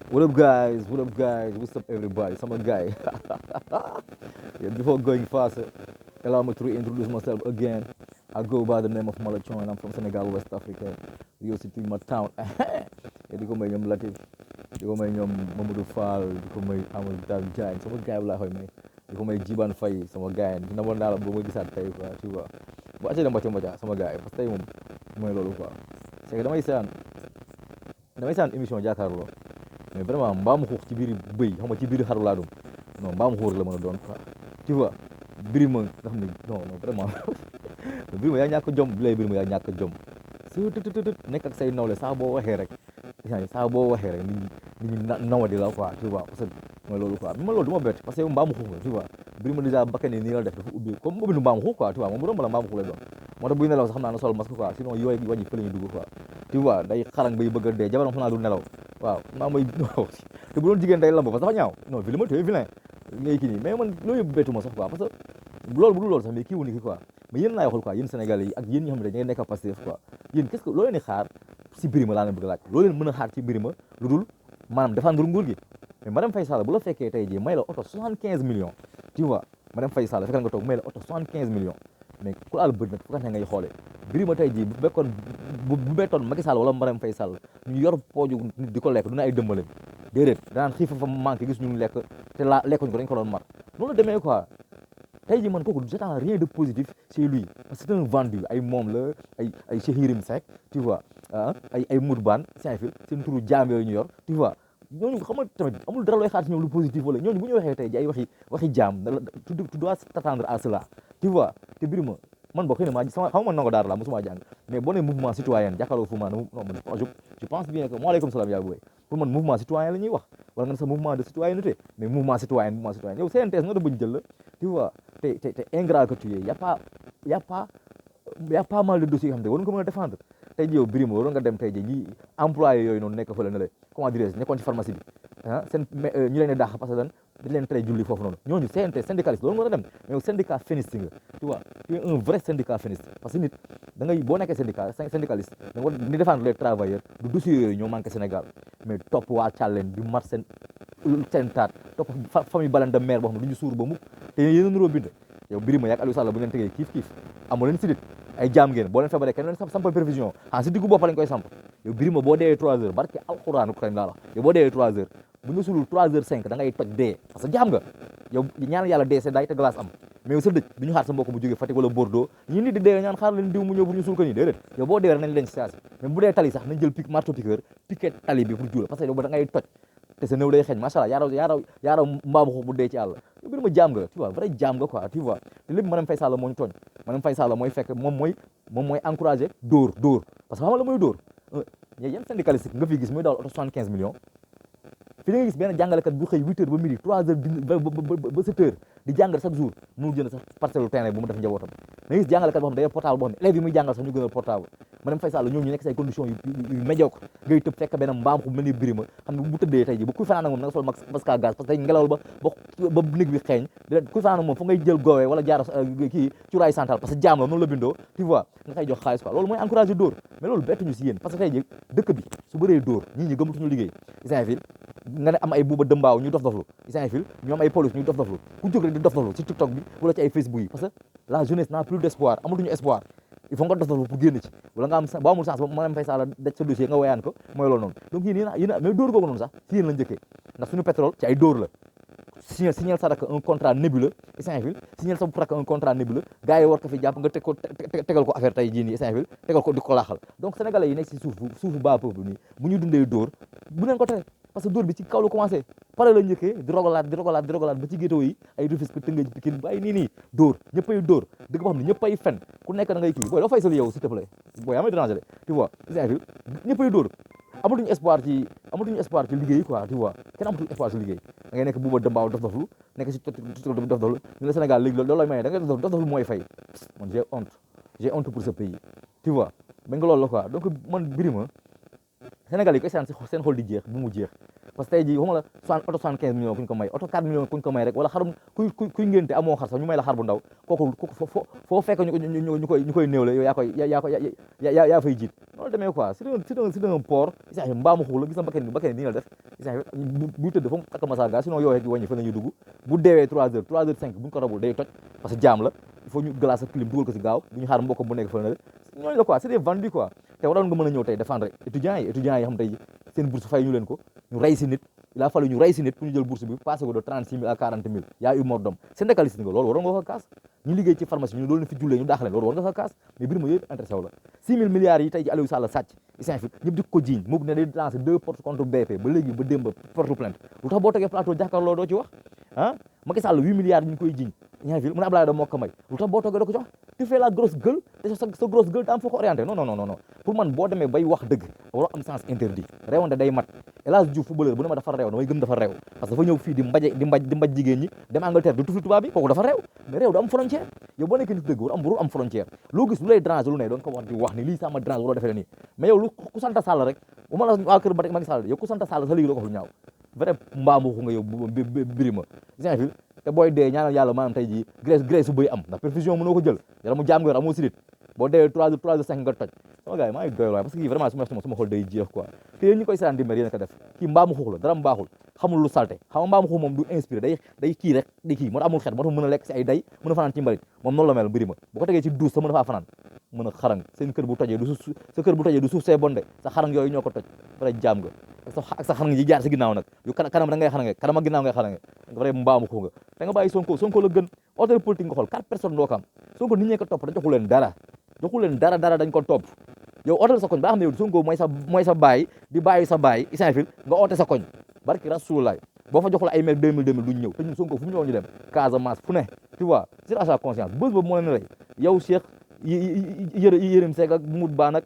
What up, guys? What up, guys? What's up, everybody? Some guy. Yeah, before going faster, allow me to reintroduce myself again. I go by the name of Malachon, and I'm from Senegal, West Africa. Rio City, my town. Yeah, di ko may ñoom Latif, di ko may ñoom Mamadou Fall, di ko may Amadou Dal Diagne, sama gaay laa koy may. Di ko may Jiban Faye, sama gaay. Namoon naa la ba ma gisaat tey quoi, tu vois. Bu acee dem mbaca sama gaay, parce que tey moom mooy loolu quoi. C'est que damay saan émission jàkkaarloo. Mais vraiment mbaamu xuux ci biir bëy xam nga ci biir xaru laa doon non mbaamu xuux la mën a doon quoi tu vois Birima nga xam ne non vraiment Birima yaa ñàkk jom bi lay Birima yaa ñàkk jom su tut nekk ak say nawle saa boo waxee rek nit ñi nawa di la quoi tu vois parce que mooy loolu quoi ma loolu du ma bett parce que yow mbaamu xuux la tu vois Birima déjà bakkan nii la def dafa ubbi comme ubbi nu mbaamu xuux quoi tu vois moom bu doon bala mbaamu xuux lay doon moo tax buy nelaw sax xam naa na sol masque quoi sinon yooyu wàññi fa la ñuy dugg quoi tu vois day xarang bay bëgg a dee jabaram xam naa du nelaw waaw maa may te bu doon jigéen day lamb parce que dafa ñaaw non vilain ma tey vilain ngay kii nii mais man loolu yëpp bettu ma sax quoi parce que loolu bu dul loolu sax mais kii wu ni ki quoi mais yéen laay xool quoi yéen Sénégalais yi ak yéen ñi xam ne da ngeen nekk Pastef quoi yéen qu'est-ce que loo leen di xaar si Birima laa leen bëgg laaj loo leen mën a xaar ci Birima lu dul maanaam défendre nguur gi mais Marème Faye Sall bu la fekkee tey jii may la oto 75 millions tu vois Marème Faye Sall fekkal nga toog may la oto 75 millions mais ku laal bët nag fu ko ngay xoolee Birima tey jii bu bettoon Macky Sall wala Marème Faye Sall ñu yor pooju nit di ko lekk du na ay dëmbale déedéet danaan xiifa fa manqué gis ñu lekk te lekkuñ ko dañ ko doon mar noonu la demee quoi tey jii man kooku j'attends rien de positif chez lui parce que c'est un vendu ay moom la ay Cheikh Yérim Seck tu vois ay Mourban seen turu jaam yooyu ñu yor tu vois ñooñu xam nga tamit amul dara looy xaar ci ñoom lu positif wala ñooñu bu ñu waxee tey ji ay waxi jaam tu dois t'attendre à cela tu vois te Birima man boo xëy na maa sama xam nga man nango daara la mosuma jàng mais boo nee mouvement citoyen jàkkaarloo fu ma non man je pense bien que waaleykum salaam yaa booy pour man mouvement citoyen la ñuy wax wala nga ne sa mouvement de citoyenneté mais mouvement citoyen yow CNTS nga da bañ jël la tu vois te ingrat que tu es y a pas mal de dossiers yoo xam ne waroon ko mën a défendre tey ji yow Birima waroon nga dem tey ji ñi employé yooyu noonu nekk fële na le comment dirais-je nekkoon ci pharmacie bi seen ñu leen di dàq parce que dañ leen tere julli foofu noonu ñooñu CNT syndicaliste loolu nga dem mais yow syndicat féministe nga tu vois tu es un vrai syndicat féministe parce que nit da ngay boo nekkee syndicaliste da nga war di défendre les travailleurs du dossier yooyu ñoo manqué Sénégal mais topp waa càlleen di mat seen taat topp famille balan de maire boo xam ne du ñu suur ba mukk te yéen a nuroo bind yow Birima yaag Aliou Sall bu ngeen tegee kiif amoo leen sidit ay jaam ngeen boo leen feebaree kenn leen sampal prévision si diggu bopp lañ koy samp yow Birima boo deewee 3 heures barke alxuraanu karim laa la yow boo deewee 3 heures bu ñu sulul 3 heures 5 da ngay toj dee parce que jaam nga yow ñaan yàlla dee seddaay te glace am mais yow sa dëj du ñu xaar sa mbokk bu jógee Fatick wala Bordeaux ñi nit di dee ñaan xaar leen diw mu ñëw pour ñu suul ko nii déedéet yow boo deewee nañ leen si saasi mais bu dee tali sax nañ jël marteau piqueur piquet tali bi pour juula parce que yow ba da ngay toj te sa néew day xeeñ macha allah yaaraw mbaamu xux bu dee ci àll yow Birima jaam nga tu vois vrai jaam nga quoi tu vois te lépp Marème Faye Sall moo ñu tooñ Marème Faye Sall mooy fekk moom mooy encouragé dóor parce que xam nga la mooy dóor yan syndicaliste nga fi gis muy dawal oto 75 millions fi da nga gis benn jàngalekat bu xëy 8 heures ba midi 3 heures ba 7 heures di jàngal chaque jour mënul jënd sax parcelle terrain bu mu def njabootam da nga gis jàngalekat boo xam ne day portable boo xam ne élèves yi muy jàngal sax ñu gën a portable Marème Faye Sall ñoom ñu nekk say conditions yu médiocre ngay tëb fekk benn mbaam xu mel ni Birima xam ne bu tëddee tey ji ba kuy fanaan ak moom na nga sol masque à gaz parce que tey ngelawal ba néeg bi xeeñ kuy fanaan ak moom fu ngay jël goowee wala jaar kii cuuraay central parce que jaam la noonu la bindoo tu vois nga koy jox xaalis quoi loolu mooy encouragé dóor mais loolu bettuñu si yéen parce que tey ji dëkk bi su bëree dóor ñii ñi gëmatuñu liggéey Saint-Ville nga ne am ay buuba dëmbaaw ñuy dof-doflu Saint-Ville ñu am ay police ñuy dof-doflu ku jóg rek di dof-doflu ci TikTok bi wala ci ay Facebook yi parce que la jeunesse n'a plus d'espoir amatuñu espoir il faut nga dof-doflu pour génn ci wala nga am boo amul chance ba Marème Faye Sall daj sa dossier nga woyaan ko mooy loolu noonu donc yéen mais dóor googu noonu sax si yéen la njëkkee ndax suñu pétrole ci ay dóor la signal sa rak un contrat nébuleux Saint-Ville signal sa rak un contrat nébuleux gars yi war ko fi jàpp nga tegal ko affaire tey jii nii Saint-Ville tegal ko di ko laaxal donc sénégalais yi nekk si suufu bas peuple nii bu ñu dundee dóor bu leen ko tere parce que dóor bi ci kaw la commencé pare la njëkkee di rogalaat ba ci gétto yi ay Rufisque Tëngéej Pikine ba ay nii dóor ñëppay dóor dëgg boo xam ne ñëppay fen ku nekk da ngay kii booy doo fay sal yow s'il te plaît booy yaa may déranger de tu vois Saint-Ville ñëppay dóor amatuñu espoir ci liggéey quoi tu vois kenn amatul espoir ci liggéey da ngay nekk buuba dëmbaaw dof-doflu nekk si dof-doflu ñu la Sénégal léegi loolu lay maye da ngay dof-doflu mooy fay man j'ai honte pour ce pays tu vois ba nga loolu la quoi donc man Birima Sénégal yi koy seen xol di jeex bu mu jeex parce que tey jii waxuma la oto 75 millions ku ñu ko may oto 4 millions ku ñu ko may rek wala xarum kuy ngénte amoo xar sax ñu may la xar bu ndaw kooku foo fekk ñu koy néewle yow yaa fay jiit noonu demee quoi c'est un port isa mbaamu xuux la gis na bakken nii la def isa bu tëdd fa mu takk masaga sinon yow rek wàññi fa la ñuy dugg bu deewee 3h5 buñ ko rabul day toj parce que jaam la il faut ñu glace ak clim dugal ko si gaaw bu ñu xaar mbokk bu nekk fa na ñooñu la quoi c'est des vendus quoi te waroon nga mën a ñëw tey défendre étudiants yi xam tey seen bourse fay ñu leen ko ñu rey si nit il a fallu ñu rey si nit pour ñu jël bourse bi passé ko de 36 000 à 40 000 y a eu mort d'homme syndicaliste nga loolu waroon nga ko kaas ñu liggéey ci pharmacie ñu loolu na fi jullee ñu daax leen loolu war nga ko kaas mais bir ma yëpp intéressé wu la 6 000 milliards yi tey ji Aliou Sall sàcc isin fi ñëpp di ko jiiñ mu ne day lancé 2 portes contre BP ba léegi ba démb porte plainte lu tax boo tegee plateau jàkkaarloo doo ci wax ah Macky Sall 8 milliards ñu koy jiiñ ñaa fi mu ne Abdoulaye da moo ko may lu tax boo toogee doo ko jox tu fais la grosse gueule te sa grosse gueule da am foo ko orienté non pour man boo demee bay wax dëgg waroo am sens interdit réewante day mat El Hadji Diouf footballeur bu ne ma dafa réew damay gëm dafa réew parce que dafa ñëw fii di mbaj jigéen ñi dem Angleterre di tufi tubaab bi kooku dafa réew mais réew du am frontière yow boo nekkee nit dëgg warul am frontière loo gis lu lay déranger lu ne doon ko wax di wax ni lii sama dérange waroo defee nii mais yow lu ku sant Sall rek bu ma la waa kër Macky Sall yow ku sant Sall sa léegi doo ko lu ñaaw vrai mbaamu nga yow Birima Saint-Ville te booy dee ñaanal yàlla maanaam tey jii graisse bu bëy am ndax perfusion mënoo ko jël yàlla mu jaam nga yor amoo sidit boo dee 3h5 nga toj sama gars yi maa ngi doy waay parce que kii vraiment su ma sama xol day jeex quoi te yéen ñi koy seetaan dimmer yéen a ko def kii mbaamu xuux la dara mbaaxul xamul lu salte xam nga mbaamu xuux moom du inspiré day kii rek di kii moo tax amul xet moo tax mën a lekk si ay day mën a fanaan ci mbalit moom noonu la mel Birima bu ko tegee ci douze sa mën a faa fanaan mën a xarang seen kër bu tojee du suuf see bonde sa xarang yooyu ñoo ko toj vrai jaam nga ak sa xarang yi jaar si ginnaaw nag yu kanam da ngay xarange kanam ak ginnaaw ngay xarange vrai mbaamu xuux nga da nga bàyyi Sonko la gën hôtel politique nga xool 4 personnes doo ko am Sonko nit ñee ko topp dañ joxu leen dara dañ ko topp yow ootal sa koñ ba xam ne yow Sonko mooy sa baay di bàyyi sa baay Saint-Ville nga oote sa koñ barki Rasulullah boo fa jox la ay maire 2000 duñ ñëw te ñun Sonko fu mu ñëw ñu dem Casamance fu ne tu vois c'est à sa conscience bés boobu moo leen rey yow Cheikh Yérim Seck ak Mout Ba nag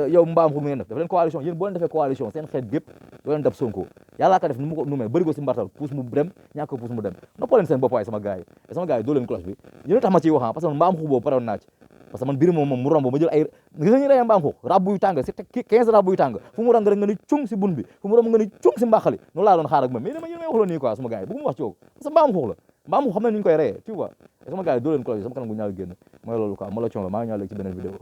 yow mbaam xu ngeen def leen coalition yéen boo leen defee coalition seen xeet gépp doo leen def Sonko yàllaa ko def ni mu ko numee bëri ko si mbartal puus mu dem ñàkk ko puus mu dem noppal leen seen bopp waay sama gars yi doo leen cloche bi yéen tax ma ciy wax parce que mbaam xu boobu parewoon naa ci parce que man Birima moom mu romb ma jël ay gis nga ñu rey mbaam xu rabbu yu tàng c'est 15 rabbu yu tàng fu mu rang rek nga ni cung si bun bi fu mu romb nga ni cung si mbàqali noonu laa doon xaar ak moom mais yéen may wax la nii quoi sama gars yi bëgg mu wax ci yow parce que mbaam xu la mbaam xu xam ne ni ñu koy reyee tu vois sama gars yi doo leen cloche sama kanam gu ñaaw génn mooy loolu quoi ma la coon la maa ngi ñaaw léegi ci beneen vidéo